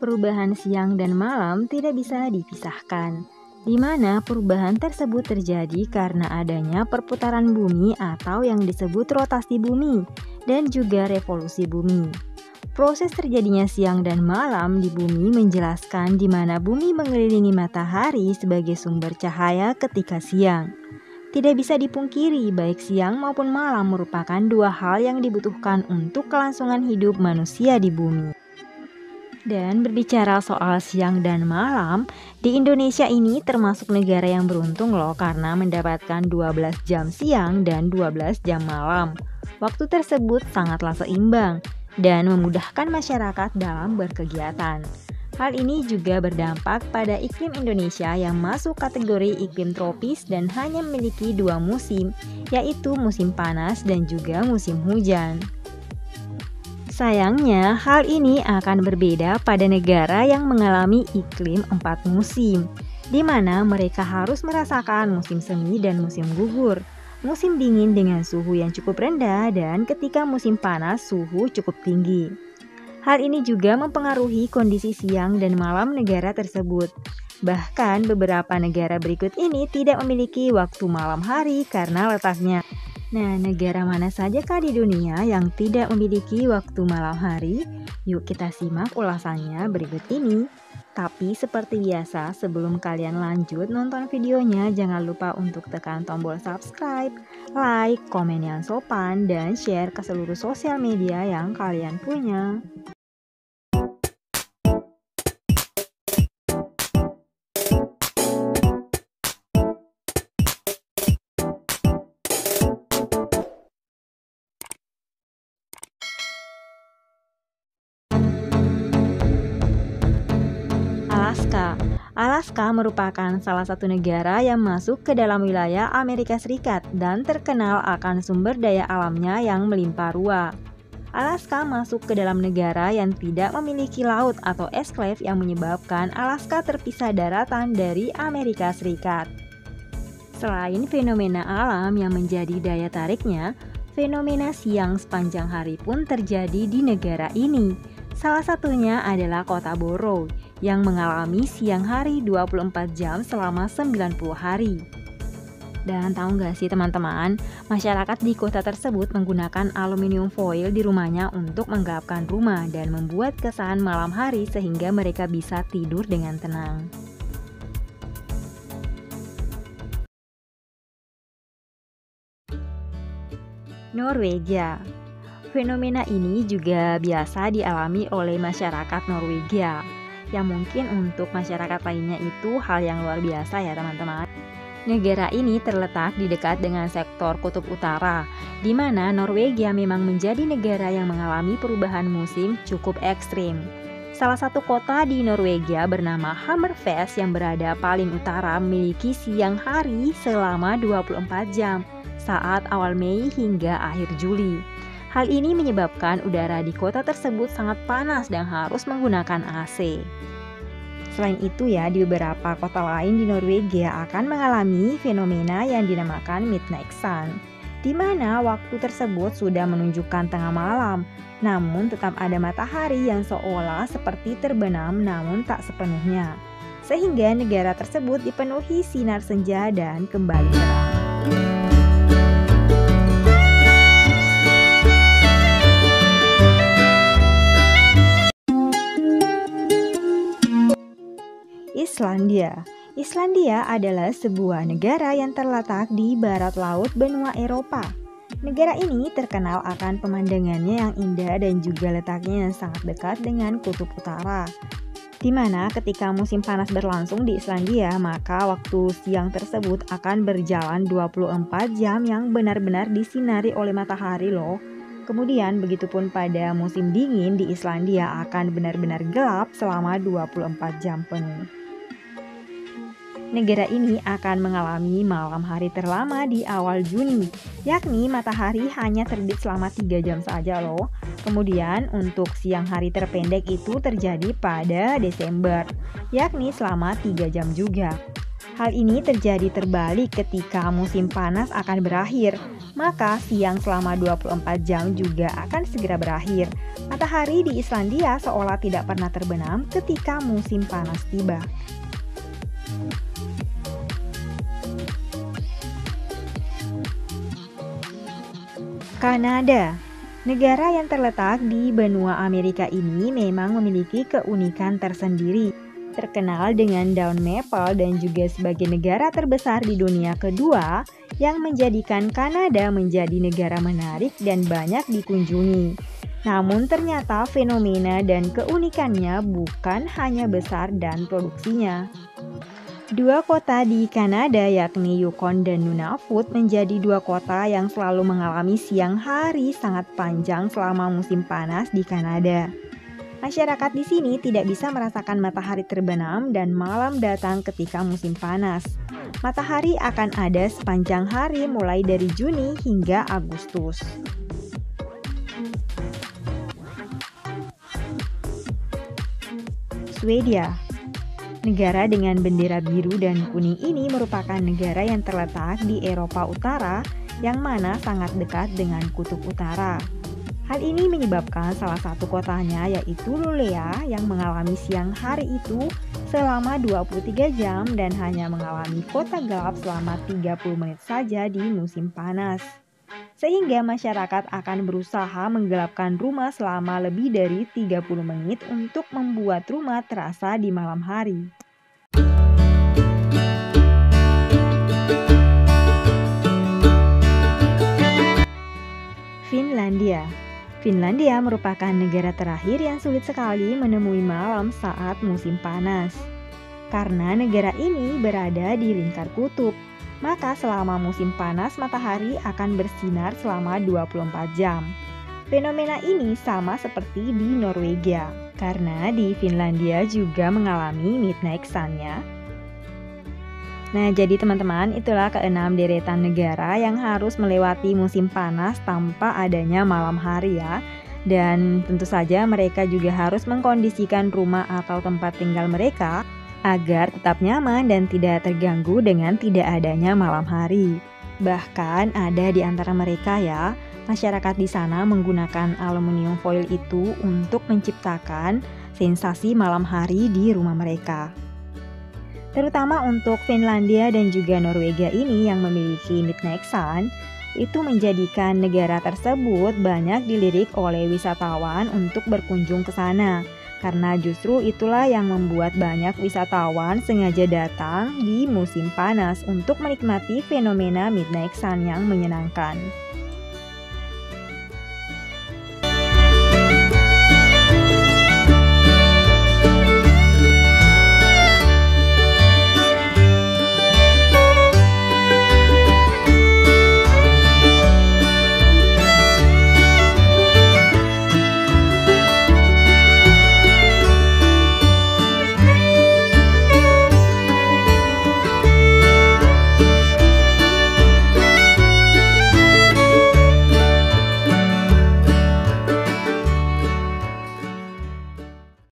Perubahan siang dan malam tidak bisa dipisahkan, di mana perubahan tersebut terjadi karena adanya perputaran bumi atau yang disebut rotasi bumi, dan juga revolusi bumi. Proses terjadinya siang dan malam di bumi menjelaskan di mana bumi mengelilingi matahari sebagai sumber cahaya ketika siang. Tidak bisa dipungkiri, baik siang maupun malam merupakan dua hal yang dibutuhkan untuk kelangsungan hidup manusia di bumi. Dan berbicara soal siang dan malam, di Indonesia ini termasuk negara yang beruntung loh karena mendapatkan 12 jam siang dan 12 jam malam. Waktu tersebut sangatlah seimbang dan memudahkan masyarakat dalam berkegiatan. Hal ini juga berdampak pada iklim Indonesia yang masuk kategori iklim tropis dan hanya memiliki dua musim, yaitu musim panas dan juga musim hujan. Sayangnya, hal ini akan berbeda pada negara yang mengalami iklim 4 musim, di mana mereka harus merasakan musim semi dan musim gugur, musim dingin dengan suhu yang cukup rendah, dan ketika musim panas suhu cukup tinggi. Hal ini juga mempengaruhi kondisi siang dan malam negara tersebut. Bahkan beberapa negara berikut ini tidak memiliki waktu malam hari karena letaknya. Nah, negara mana sajakah di dunia yang tidak memiliki waktu malam hari? Yuk kita simak ulasannya berikut ini. Tapi seperti biasa, sebelum kalian lanjut nonton videonya, jangan lupa untuk tekan tombol subscribe, like, komen yang sopan, dan share ke seluruh sosial media yang kalian punya. Alaska merupakan salah satu negara yang masuk ke dalam wilayah Amerika Serikat dan terkenal akan sumber daya alamnya yang melimpah ruah. Alaska masuk ke dalam negara yang tidak memiliki laut atau esklave yang menyebabkan Alaska terpisah daratan dari Amerika Serikat. Selain fenomena alam yang menjadi daya tariknya, fenomena siang sepanjang hari pun terjadi di negara ini. Salah satunya adalah kota Borough yang mengalami siang hari 24 jam selama 90 hari. Dan tahu nggak sih teman-teman, masyarakat di kota tersebut menggunakan aluminium foil di rumahnya untuk menggelapkan rumah dan membuat kesan malam hari sehingga mereka bisa tidur dengan tenang. Norwegia. Fenomena ini juga biasa dialami oleh masyarakat Norwegia, yang mungkin untuk masyarakat lainnya itu hal yang luar biasa ya teman-teman. Negara ini terletak di dekat dengan sektor kutub utara, di mana Norwegia memang menjadi negara yang mengalami perubahan musim cukup ekstrim. Salah satu kota di Norwegia bernama Hammerfest yang berada paling utara memiliki siang hari selama 24 jam saat awal Mei hingga akhir Juli. Hal ini menyebabkan udara di kota tersebut sangat panas dan harus menggunakan AC. Selain itu ya, di beberapa kota lain di Norwegia akan mengalami fenomena yang dinamakan midnight sun, di mana waktu tersebut sudah menunjukkan tengah malam, namun tetap ada matahari yang seolah seperti terbenam namun tak sepenuhnya, sehingga negara tersebut dipenuhi sinar senja dan kembali terang. Islandia adalah sebuah negara yang terletak di barat laut benua Eropa. Negara ini terkenal akan pemandangannya yang indah dan juga letaknya yang sangat dekat dengan kutub utara. Di mana ketika musim panas berlangsung di Islandia, maka waktu siang tersebut akan berjalan 24 jam yang benar-benar disinari oleh matahari loh. Kemudian begitupun pada musim dingin di Islandia akan benar-benar gelap selama 24 jam penuh. Negara ini akan mengalami malam hari terlama di awal Juni, yakni matahari hanya terbit selama 3 jam saja loh. Kemudian untuk siang hari terpendek itu terjadi pada Desember, yakni selama 3 jam juga. Hal ini terjadi terbalik ketika musim panas akan berakhir, maka siang selama 24 jam juga akan segera berakhir. Matahari di Islandia seolah tidak pernah terbenam ketika musim panas tiba. Kanada. Negara yang terletak di benua Amerika ini memang memiliki keunikan tersendiri. Terkenal dengan daun maple dan juga sebagai negara terbesar di dunia kedua yang menjadikan Kanada menjadi negara menarik dan banyak dikunjungi. Namun ternyata fenomena dan keunikannya bukan hanya besar dan produksinya. Dua kota di Kanada yakni Yukon dan Nunavut menjadi dua kota yang selalu mengalami siang hari sangat panjang selama musim panas di Kanada. Masyarakat di sini tidak bisa merasakan matahari terbenam dan malam datang ketika musim panas. Matahari akan ada sepanjang hari mulai dari Juni hingga Agustus. Swedia. Negara dengan bendera biru dan kuning ini merupakan negara yang terletak di Eropa Utara yang mana sangat dekat dengan Kutub Utara. Hal ini menyebabkan salah satu kotanya yaitu Luleå yang mengalami siang hari itu selama 23 jam dan hanya mengalami kota gelap selama 30 menit saja di musim panas. Sehingga masyarakat akan berusaha menggelapkan rumah selama lebih dari 30 menit untuk membuat rumah terasa di malam hari. Finlandia. Finlandia merupakan negara terakhir yang sulit sekali menemui malam saat musim panas. Karena negara ini berada di lingkar kutub, maka selama musim panas matahari akan bersinar selama 24 jam. Fenomena ini sama seperti di Norwegia, karena di Finlandia juga mengalami midnight sun-nya. Nah, jadi teman-teman, itulah keenam deretan negara yang harus melewati musim panas tanpa adanya malam hari ya. Dan tentu saja mereka juga harus mengkondisikan rumah atau tempat tinggal mereka agar tetap nyaman dan tidak terganggu dengan tidak adanya malam hari. Bahkan ada di antara mereka ya, masyarakat di sana menggunakan aluminium foil itu untuk menciptakan sensasi malam hari di rumah mereka. Terutama untuk Finlandia dan juga Norwegia ini yang memiliki midnight sun, itu menjadikan negara tersebut banyak dilirik oleh wisatawan untuk berkunjung ke sana. Karena justru itulah yang membuat banyak wisatawan sengaja datang di musim panas untuk menikmati fenomena midnight sun yang menyenangkan.